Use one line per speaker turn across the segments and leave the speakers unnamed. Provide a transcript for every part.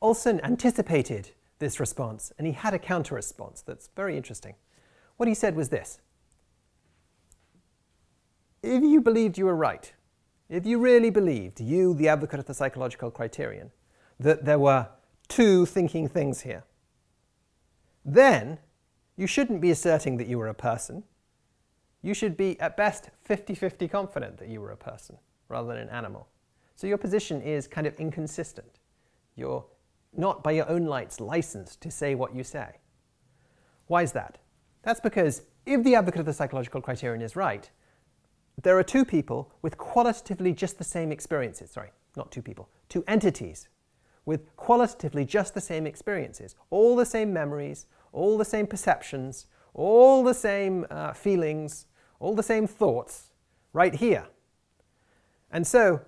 Olson anticipated this response, and he had a counter-response that's very interesting. What he said was this: if you believed you were right, if you really believed, you, the advocate of the psychological criterion, that there were two thinking things here, then you shouldn't be asserting that you were a person. You should be, at best, 50-50 confident that you were a person, rather than an animal. So your position is kind of inconsistent. You're not, by your own lights, licensed to say what you say. Why is that? That's because if the advocate of the psychological criterion is right, there are two people with qualitatively just the same experiences. Sorry, not two people, two entities with qualitatively just the same experiences, all the same memories, all the same perceptions, all the same feelings, all the same thoughts, right here. And so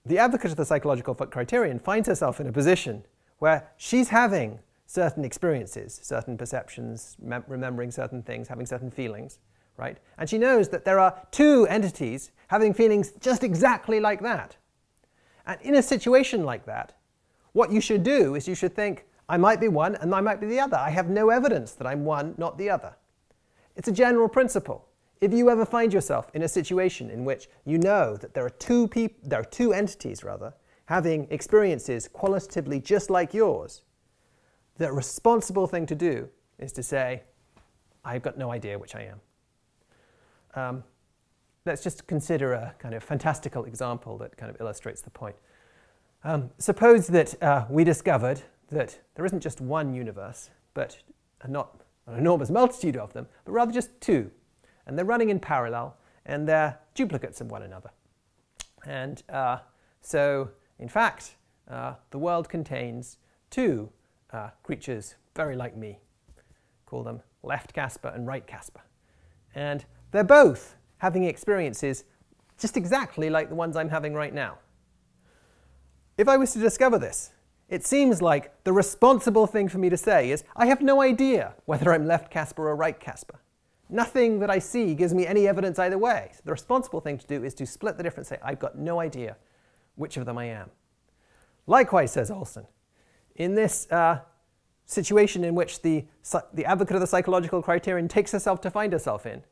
the advocate of the psychological criterion finds herself in a position where she's having certain experiences, certain perceptions, remembering certain things, having certain feelings, right? And she knows that there are two entities having feelings just exactly like that. And in a situation like that, what you should do is you should think, I might be one and I might be the other. I have no evidence that I'm one, not the other. It's a general principle. If you ever find yourself in a situation in which you know that there are two entities having experiences qualitatively just like yours, the responsible thing to do is to say, I've got no idea which I am. Let's just consider a kind of fantastical example that kind of illustrates the point. Suppose that we discovered that there isn't just one universe, but not an enormous multitude of them, but rather just two. And they're running in parallel, and they're duplicates of one another. And so, in fact, the world contains two creatures very like me. Call them left Casper and right Casper. And they're both having experiences just exactly like the ones I'm having right now. If I was to discover this, it seems like the responsible thing for me to say is, I have no idea whether I'm left Casper or right Casper. Nothing that I see gives me any evidence either way. So the responsible thing to do is to split the difference, say, I've got no idea which of them I am. Likewise, says Olson, in this situation in which the advocate of the psychological criterion takes herself to find herself in,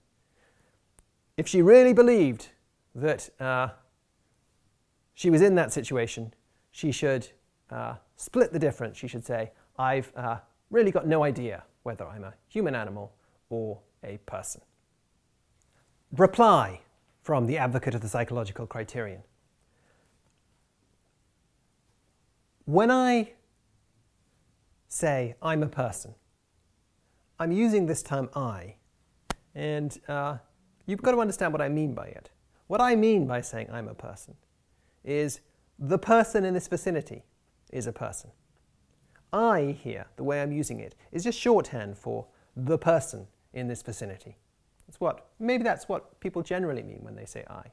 if she really believed that she was in that situation, she should split the difference. She should say, I've really got no idea whether I'm a human animal or a person. Reply from the advocate of the psychological criterion. When I say I'm a person, I'm using this term I, and you've got to understand what I mean by it. What I mean by saying I'm a person is the person in this vicinity is a person. I here, the way I'm using it, is just shorthand for the person in this vicinity. Maybe that's what people generally mean when they say I.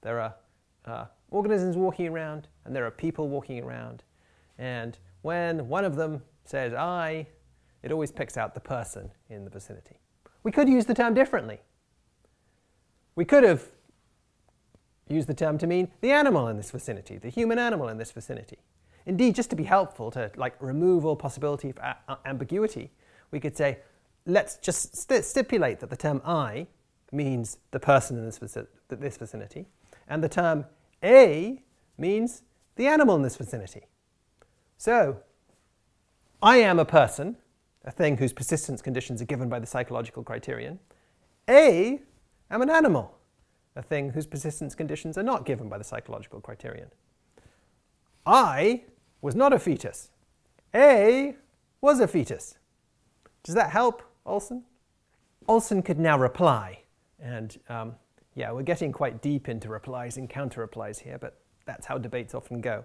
There are organisms walking around, and there are people walking around, and when one of them says I, it always picks out the person in the vicinity. We could use the term differently. We could have used the term to mean the animal in this vicinity, the human animal in this vicinity. Indeed, just to be helpful, to remove all possibility of ambiguity, we could say, let's just stipulate that the term I means the person in this vicinity, and the term A means the animal in this vicinity. So, I am a person, a thing whose persistence conditions are given by the psychological criterion. A am an animal, a thing whose persistence conditions are not given by the psychological criterion. I was not a fetus. A was a fetus. Does that help, Olson? Olson could now reply. And yeah, we're getting quite deep into replies and counter-replies here, but that's how debates often go.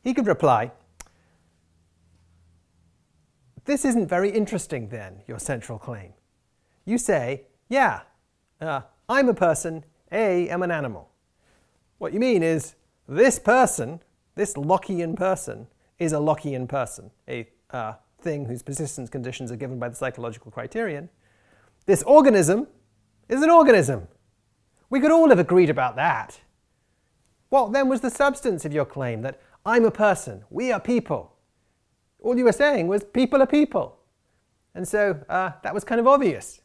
He could reply, this isn't very interesting then, your central claim. You say, yeah, I'm a person, A am an animal. What you mean is, this person, this Lockean person, is a Lockean person, a thing whose persistence conditions are given by the psychological criterion. This organism is an organism. We could all have agreed about that. What then was the substance of your claim that I'm a person, we are people? All you were saying was people are people. And so that was kind of obvious.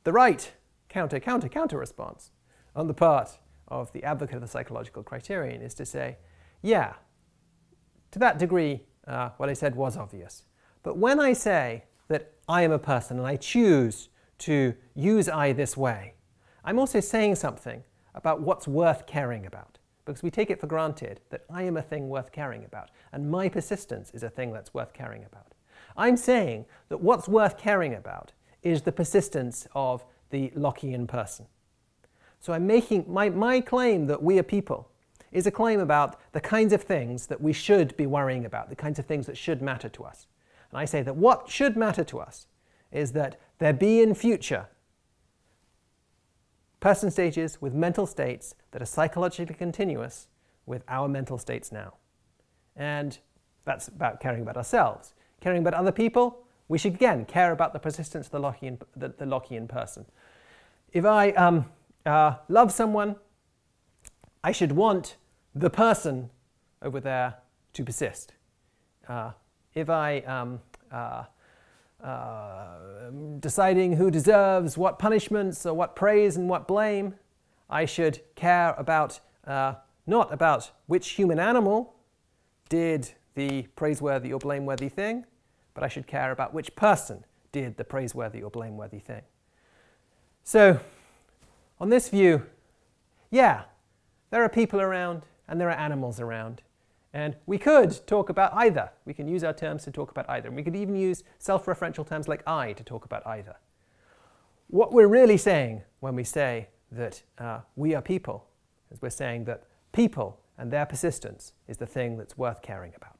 The right counter response on the part of the advocate of the psychological criterion is to say, yeah, to that degree, what I said was obvious. But when I say that I am a person and I choose to use I this way, I'm also saying something about what's worth caring about, because we take it for granted that I am a thing worth caring about, and my persistence is a thing that's worth caring about. I'm saying that what's worth caring about is the persistence of the Lockean person. So I'm making my claim that we are people is a claim about the kinds of things that we should be worrying about, the kinds of things that should matter to us. And I say that what should matter to us is that there be in future person stages with mental states that are psychologically continuous with our mental states now. And that's about caring about ourselves. Caring about other people, we should again care about the persistence of the Lockean person. If I love someone, I should want the person over there to persist. If I deciding who deserves what punishments or what praise and what blame, I should care about not about which human animal did the praiseworthy or blameworthy thing, but I should care about which person did the praiseworthy or blameworthy thing. So, on this view, yeah, there are people around and there are animals around. And we could talk about either. We can use our terms to talk about either. And we could even use self-referential terms like I to talk about either. What we're really saying when we say that we are people is we're saying that people and their persistence is the thing that's worth caring about.